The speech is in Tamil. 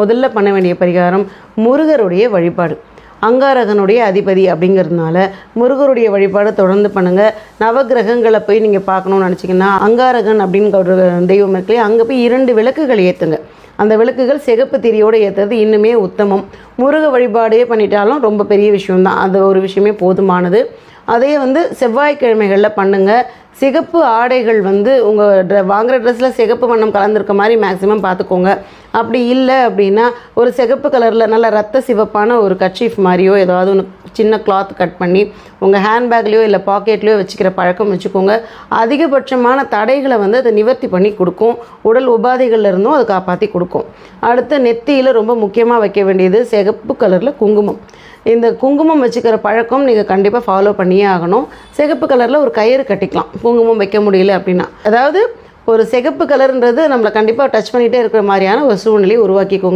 முதல்ல பண்ண வேண்டிய பரிகாரம் முருகருடைய வழிபாடு. அங்காரகனுடைய அதிபதி அப்படிங்கிறதுனால முருகருடைய வழிபாடு தொடர்ந்து பண்ணுங்கள். நவகிரகங்களை போய் நீங்கள் பார்க்கணுன்னு நினச்சிங்கன்னா அங்காரகன் அப்படிங்கிற ஒரு தெய்வம் இருக்கு, அங்கே போய் 2 விளக்குகள் ஏற்றுங்க. அந்த விளக்குகள் சிகப்பு திரியோடு ஏற்றுறது இன்னுமே உத்தமம். முருக வழிபாடே பண்ணிட்டாலும் ரொம்ப பெரிய விஷயம்தான், அது ஒரு விஷயமே போதுமானது. அதே செவ்வாய்க்கிழமைகளில் பண்ணுங்கள். சிகப்பு ஆடைகள் உங்கள் வாங்குகிற ட்ரெஸ்ஸில் சிகப்பு வண்ணம் கலந்துருக்க மாதிரி மேக்ஸிமம் பார்த்துக்கோங்க. அப்படி இல்லை அப்படின்னா ஒரு சிகப்பு கலரில் நல்ல ரத்த சிவப்பான ஒரு கர்ச்சீஃப் மாதிரியோ ஏதாவது ஒன்று சின்ன கிளாத் கட் பண்ணி உங்கள் ஹேண்ட்பேக்லேயோ இல்லை பாக்கெட்லேயோ வச்சுக்கிற பழக்கம் வச்சுக்கோங்க. அதிகபட்சமான தடைகளை அதை நிவர்த்தி பண்ணி கொடுக்கும். உடல் உபாதைகள்ல இருந்தும் அது காப்பாற்றி கொடுக்கும். அடுத்து நெத்தியில் ரொம்ப முக்கியமாக வைக்க வேண்டியது சிகப்பு கலரில் குங்குமம். இந்த குங்குமம் வச்சுக்கிற பழக்கம் நீங்கள் கண்டிப்பாக ஃபாலோ பண்ணியே ஆகணும். சிகப்பு கலரில் ஒரு கயிறு கட்டிக்கலாம் குங்குமம் வைக்க முடியல அப்படின்னா. அதாவது ஒரு சிகப்பு கலர்ன்றது நம்மளை கண்டிப்பாக டச் பண்ணிகிட்டே இருக்கிற மாதிரியான ஒரு சூழ்நிலையை உருவாக்கிக்கோங்க.